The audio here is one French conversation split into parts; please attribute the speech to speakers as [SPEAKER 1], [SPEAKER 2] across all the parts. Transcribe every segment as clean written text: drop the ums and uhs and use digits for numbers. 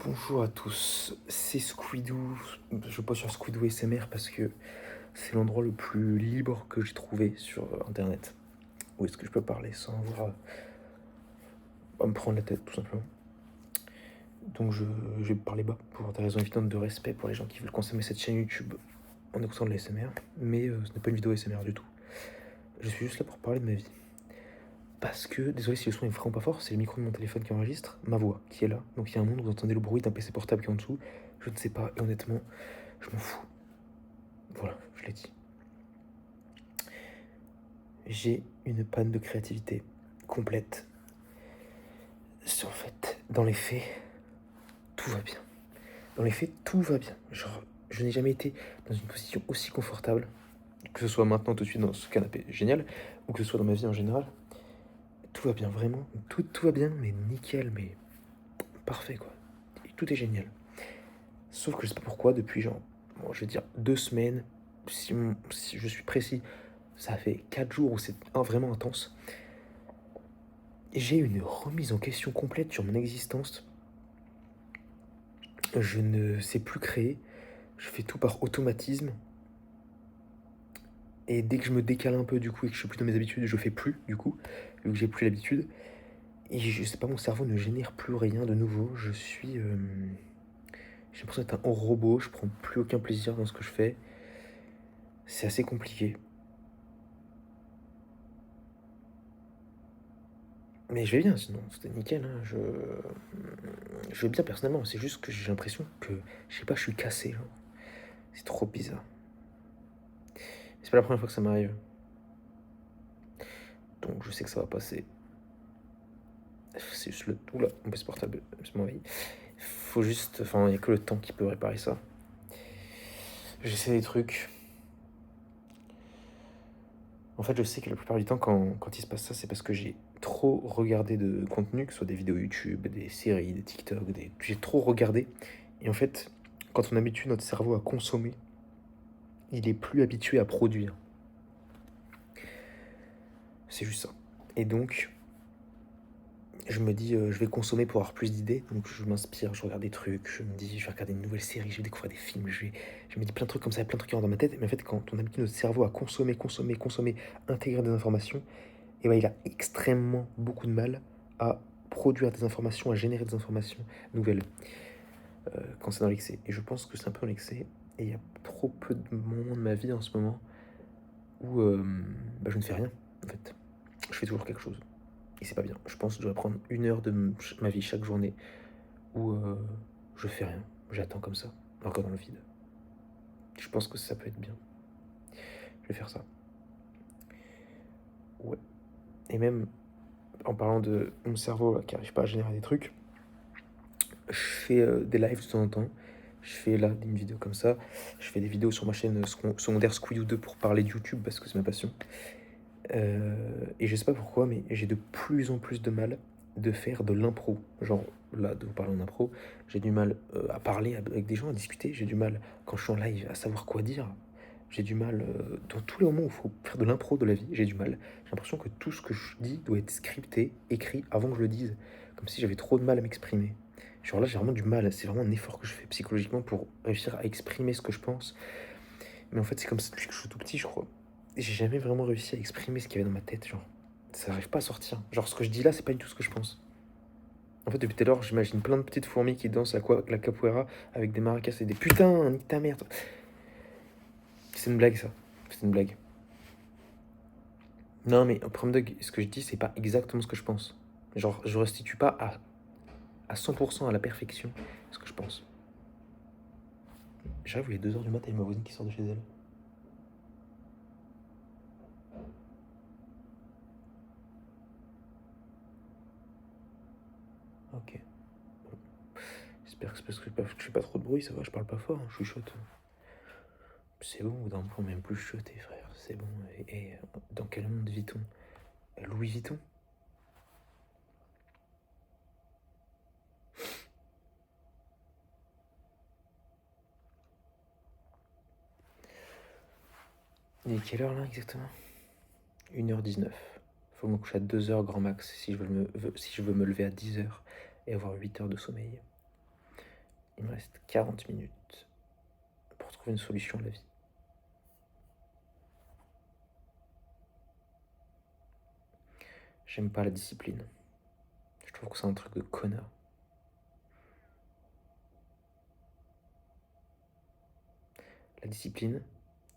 [SPEAKER 1] Bonjour à tous, c'est Squidou. Je pose sur Squidou SMR parce que c'est l'endroit le plus libre que j'ai trouvé sur internet. Où est-ce que je peux parler sans avoir à me prendre la tête, tout simplement. Donc je vais parler bas pour des raisons évidentes de respect pour les gens qui veulent consommer cette chaîne YouTube en écoutant de la SMR. Mais ce n'est pas une vidéo SMR du tout. Je suis juste là pour parler de ma vie. Parce que, désolé si le son est vraiment pas fort, c'est le micro de mon téléphone qui enregistre ma voix qui est là. Donc il y a un monde où vous entendez le bruit d'un PC portable qui est en dessous. Je ne sais pas, et honnêtement, je m'en fous. Voilà, je l'ai dit. J'ai une panne de créativité complète. En fait, dans les faits, tout va bien. Dans les faits, tout va bien. Genre, je n'ai jamais été dans une position aussi confortable, que ce soit maintenant tout de suite dans ce canapé génial, ou que ce soit dans ma vie en général. Tout va bien, vraiment. Tout va bien, mais nickel, mais parfait, quoi. Et tout est génial. Sauf que je sais pas pourquoi, depuis genre, bon, je vais dire 2 semaines, si je suis précis, ça fait 4 jours où c'est vraiment intense. J'ai une remise en question complète sur mon existence. Je ne sais plus créer. Je fais tout par automatisme. Et dès que je me décale un peu du coup et que je suis plus dans mes habitudes, je fais plus du coup, vu que j'ai plus l'habitude. Et je sais pas, mon cerveau ne génère plus rien de nouveau. J'ai l'impression d'être un robot, je prends plus aucun plaisir dans ce que je fais. C'est assez compliqué. Mais je vais bien sinon, c'était nickel. Hein. Je vais bien personnellement, c'est juste que j'ai l'impression que, je sais pas, je suis cassé. Genre. C'est trop bizarre. C'est pas la première fois que ça m'arrive. Donc je sais que ça va passer. C'est juste le... Oula, mon PC portable se m'envahit. Faut juste... Enfin, il n'y a que le temps qui peut réparer ça. J'essaie des trucs. En fait, je sais que la plupart du temps, quand il se passe ça, c'est parce que j'ai trop regardé de contenu, que ce soit des vidéos YouTube, des séries, des TikTok, j'ai trop regardé. Et en fait, quand on habitue notre cerveau à consommer, il est plus habitué à produire. C'est juste ça. Et donc, je me dis, je vais consommer pour avoir plus d'idées. Donc je m'inspire, je regarde des trucs, je me dis, je vais regarder une nouvelle série, je vais découvrir des films, je me dis plein de trucs comme ça, plein de trucs qui rentrent dans ma tête. Mais en fait, quand on habitue notre cerveau à consommer, intégrer des informations, et ben, il a extrêmement beaucoup de mal à produire des informations, à générer des informations nouvelles quand c'est dans l'excès. Et je pense que c'est un peu dans l'excès. Et il y a trop peu de moments de ma vie en ce moment où bah, je ne fais rien, en fait. Je fais toujours quelque chose. Et c'est pas bien. Je pense que je devrais prendre 1 heure de ma vie chaque journée où je fais rien. J'attends comme ça, encore dans le vide. Je pense que ça peut être bien. Je vais faire ça. Ouais. Et même en parlant de mon cerveau là, qui n'arrive pas à générer des trucs, je fais des lives de temps en temps. Je fais là une vidéo comme ça. Je fais des vidéos sur ma chaîne secondaire Squidou 2 pour parler de YouTube parce que c'est ma passion. Et je sais pas pourquoi, mais j'ai de plus en plus de mal de faire de l'impro. Genre, là, de vous parler en impro, j'ai du mal à parler avec des gens, à discuter. J'ai du mal, quand je suis en live, à savoir quoi dire. J'ai du mal, dans tous les moments où il faut faire de l'impro de la vie, j'ai du mal. J'ai l'impression que tout ce que je dis doit être scripté, écrit avant que je le dise. Comme si j'avais trop de mal à m'exprimer. Genre là, j'ai vraiment du mal. C'est vraiment un effort que je fais psychologiquement pour réussir à exprimer ce que je pense. Mais en fait, c'est comme ça depuis que je suis tout petit, je crois. J'ai jamais vraiment réussi à exprimer ce qu'il y avait dans ma tête, genre. Ça n'arrive pas à sortir. Genre, ce que je dis là, c'est pas du tout ce que je pense. En fait, depuis tout à l'heure, j'imagine plein de petites fourmis qui dansent la capoeira avec des maracas et des putains, nique ta merde. C'est une blague, ça. C'est une blague. Non, mais au premier degré, ce que je dis, c'est pas exactement ce que je pense. Genre, je restitue pas à 100% à la perfection ce que je pense. J'arrive, il est 2 h du matin, il y a ma voisine qui sort de chez elle. Ok. Bon. J'espère que c'est parce que je fais pas trop de bruit, ça va, je parle pas fort, hein, je chuchote. C'est bon, ou d'un point même plus chuchoter, frère, c'est bon. Et dans quel monde vit-on? Louis Vuitton? Il est quelle heure là exactement? 1 h 19. Faut me coucher à 2 h grand max si je veux me lever à 10 h et avoir 8 heures de sommeil. Il me reste 40 minutes pour trouver une solution à la vie. J'aime pas la discipline. Je trouve que c'est un truc de connard. La discipline,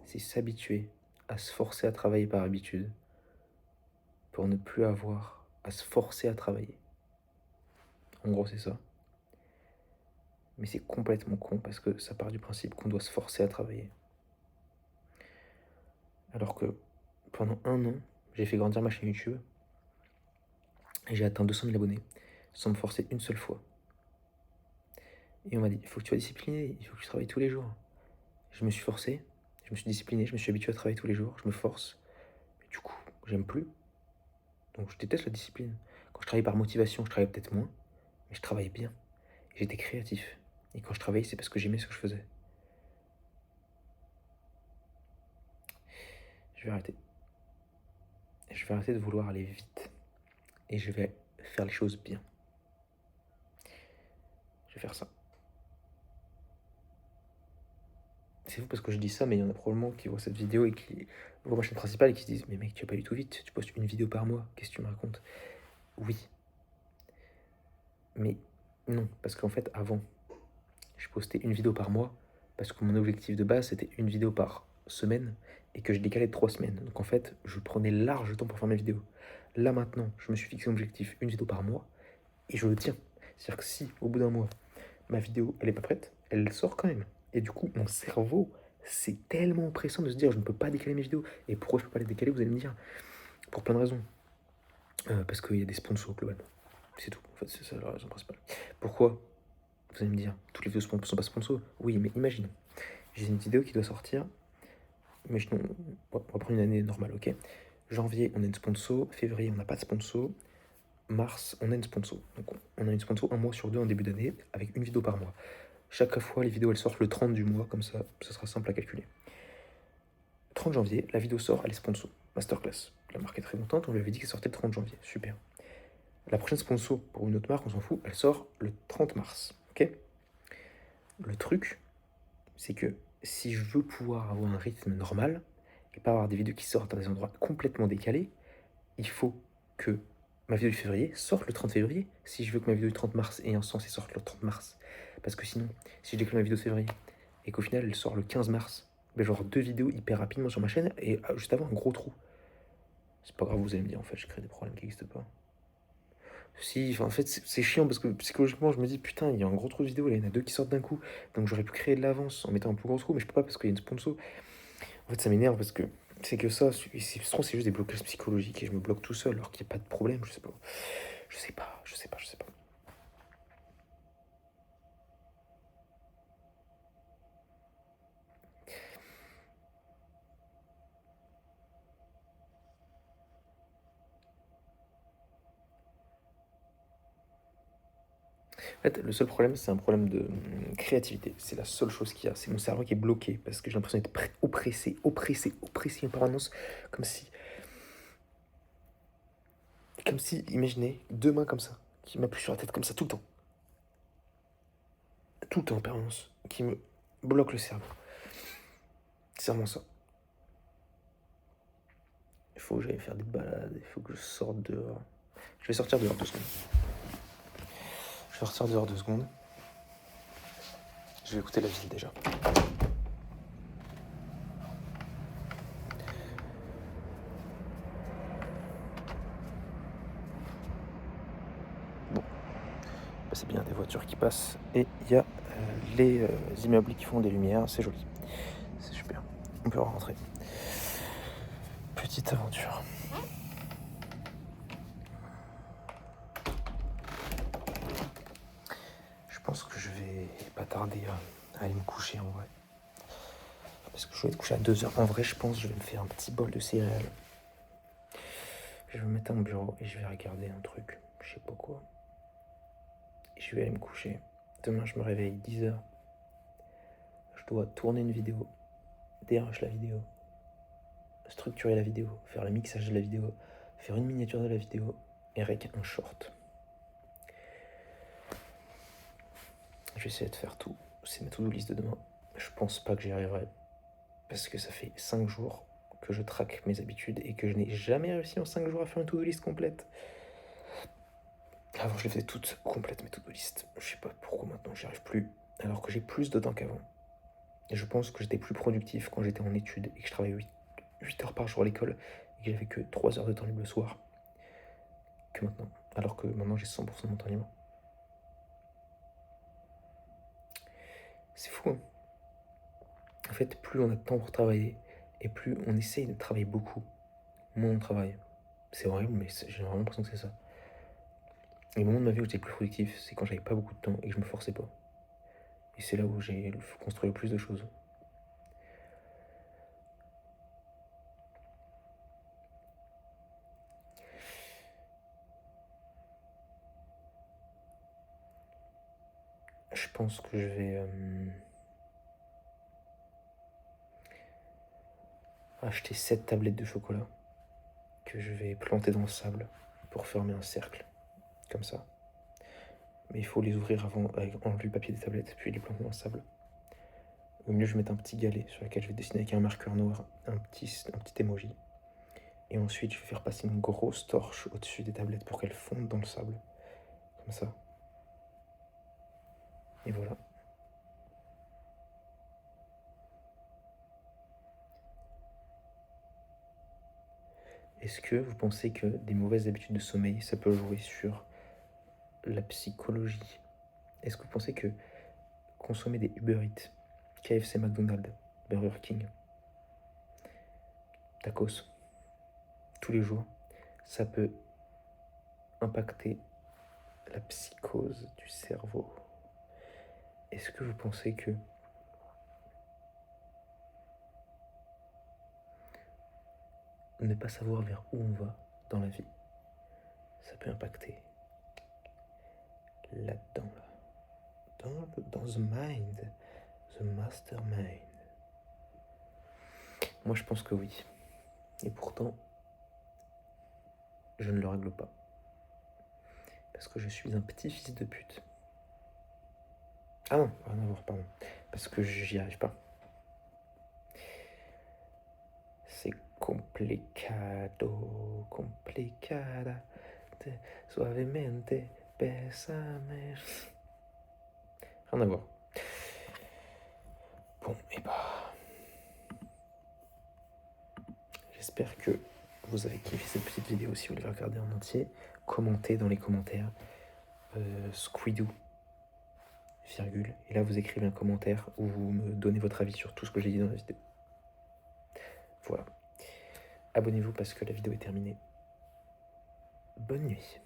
[SPEAKER 1] c'est s'habituer à se forcer à travailler par habitude pour ne plus avoir à se forcer à travailler. En gros, c'est ça. Mais c'est complètement con parce que ça part du principe qu'on doit se forcer à travailler. Alors que pendant 1 an, j'ai fait grandir ma chaîne YouTube et j'ai atteint 200 000 abonnés sans me forcer une seule fois. Et on m'a dit, il faut que tu sois discipliné, il faut que tu travailles tous les jours. Je me suis forcé, je me suis discipliné, je me suis habitué à travailler tous les jours, je me force. Mais du coup, j'aime plus. Donc je déteste la discipline. Quand je travaillais par motivation, je travaillais peut-être moins, mais je travaillais bien. Et j'étais créatif. Et quand je travaillais, c'est parce que j'aimais ce que je faisais. Je vais arrêter. Je vais arrêter de vouloir aller vite. Et je vais faire les choses bien. Je vais faire ça. C'est fou parce que je dis ça, mais il y en a probablement qui voient cette vidéo et qui voient ma chaîne principale et qui se disent mais mec, tu vas pas du tout vite, tu postes une vidéo par mois, qu'est-ce que tu me racontes? Oui. Mais non, parce qu'en fait, avant, je postais une vidéo par mois parce que mon objectif de base, c'était une vidéo par semaine et que je décalais de 3 semaines. Donc en fait, je prenais large temps pour faire mes vidéos. Là maintenant, je me suis fixé un objectif, une vidéo par mois, et je le tiens. C'est-à-dire que si, au bout d'un mois, ma vidéo, elle est pas prête, elle sort quand même. Et du coup, mon cerveau, c'est tellement oppressant de se dire, je ne peux pas décaler mes vidéos. Et pourquoi je peux pas les décaler, vous allez me dire? Pour plein de raisons. Parce qu'il y a des sponsors, globalement. C'est tout. En fait, c'est ça la raison principale. Pourquoi? Vous allez me dire, toutes les vidéos ne sont pas sponsors. Oui, mais imaginons. J'ai une vidéo qui doit sortir. Imaginons, on va prendre une année normale, ok? Janvier, on a une sponsor. Février, on n'a pas de sponsor. Mars, on a une sponsor. Donc on a une sponsor 1 mois sur 2 en début d'année, avec une vidéo par mois. Chaque fois, les vidéos, elles sortent le 30 du mois, comme ça sera simple à calculer. 30 janvier, la vidéo sort, elle est sponsor. Masterclass. La marque est très contente, on lui avait dit qu'elle sortait le 30 janvier. Super. La prochaine sponsor, pour une autre marque, on s'en fout, elle sort le 30 mars. Ok? Le truc, c'est que si je veux pouvoir avoir un rythme normal, et pas avoir des vidéos qui sortent à des endroits complètement décalés, il faut que ma vidéo du février sorte le 30 février, si je veux que ma vidéo du 30 mars ait un sens et sorte le 30 mars. Parce que sinon, si je décale ma vidéo de février, et qu'au final elle sort le 15 mars, ben j'aurai 2 vidéos hyper rapidement sur ma chaîne, et juste avant un gros trou. C'est pas grave, vous allez me dire, en fait, je crée des problèmes qui n'existent pas. Si, enfin, en fait, c'est chiant parce que psychologiquement, je me dis, putain, il y a un gros trou de vidéo, là, il y en a 2 qui sortent d'un coup. Donc j'aurais pu créer de l'avance en mettant un plus gros trou, mais je peux pas parce qu'il y a une sponsor. En fait, ça m'énerve parce que c'est que ça, c'est juste des blocages psychologiques et je me bloque tout seul alors qu'il n'y a pas de problème, je sais pas. Je sais pas, je sais pas, je sais pas. En fait, le seul problème, c'est un problème de créativité. C'est la seule chose qu'il y a. C'est mon cerveau qui est bloqué parce que j'ai l'impression d'être oppressé, oppressé, oppressé en permanence. Comme si, imaginez, 2 mains comme ça, qui m'appuient sur la tête comme ça tout le temps. Tout le temps en permanence. Qui me bloquent le cerveau. C'est vraiment ça. Il faut que j'aille faire des balades, il faut que je sorte dehors. Je vais sortir dehors 2 secondes. Je vais sortir dehors 2 secondes. Je vais écouter la ville déjà. Bon, c'est bien des voitures qui passent et il y a les immeubles qui font des lumières, c'est joli. C'est super. On peut rentrer. Petite aventure. Je pense que je vais pas tarder à aller me coucher en vrai. Parce que je vais être couché à 2h. En vrai, je pense que je vais me faire un petit bol de céréales. Je vais me mettre à mon bureau et je vais regarder un truc. Je sais pas quoi. Et je vais aller me coucher. Demain, je me réveille 10h. Je dois tourner une vidéo, DRH la vidéo, structurer la vidéo, faire le mixage de la vidéo, faire une miniature de la vidéo et avec un short. Je vais essayer de faire tout. C'est ma to-do list de demain. Je pense pas que j'y arriverai. Parce que ça fait 5 jours que je traque mes habitudes et que je n'ai jamais réussi en 5 jours à faire une to-do list complète. Avant, je les faisais toutes complètes, mes to-do list. Je sais pas pourquoi maintenant j'y arrive plus, alors que j'ai plus de temps qu'avant. Et je pense que j'étais plus productif quand j'étais en études et que je travaillais 8 heures par jour à l'école et que j'avais que 3 heures de temps libre le soir que maintenant. Alors que maintenant, j'ai 100% de mon temps libre. C'est fou, hein. En fait, plus on a de temps pour travailler et plus on essaye de travailler beaucoup, moins on travaille. C'est horrible, mais j'ai vraiment l'impression que c'est ça. Les moments de ma vie où j'étais le plus productif, c'est quand j'avais pas beaucoup de temps et que je me forçais pas. Et c'est là où j'ai construit le plus de choses. Je pense que je vais acheter 7 tablettes de chocolat que je vais planter dans le sable pour former un cercle, comme ça. Mais il faut les ouvrir avant avec enlever le papier des tablettes, puis les planter dans le sable. Au milieu, je vais mettre un petit galet sur lequel je vais dessiner avec un marqueur noir un petit emoji. Et ensuite, je vais faire passer une grosse torche au-dessus des tablettes pour qu'elles fondent dans le sable. Comme ça. Et voilà. Est-ce que vous pensez que des mauvaises habitudes de sommeil, ça peut jouer sur la psychologie? Est-ce que vous pensez que consommer des Uber Eats, KFC, McDonald's, Burger King, tacos, tous les jours, ça peut impacter la psychose du cerveau? Est-ce que vous pensez que ne pas savoir vers où on va dans la vie, ça peut impacter là-dedans, là, dans the mind, the mastermind? Moi, je pense que oui. Et pourtant, je ne le règle pas. Parce que je suis un petit fils de pute. Ah non, rien à voir, pardon. Parce que j'y arrive pas. C'est complicado, complicada, suavemente, bésame. Rien à voir. Bon, et bah... J'espère que vous avez kiffé cette petite vidéo. Si vous voulez la regarder en entier, commentez dans les commentaires Squidoo, virgule. Et là, vous écrivez un commentaire où vous me donnez votre avis sur tout ce que j'ai dit dans la vidéo. Voilà. Abonnez-vous parce que la vidéo est terminée. Bonne nuit.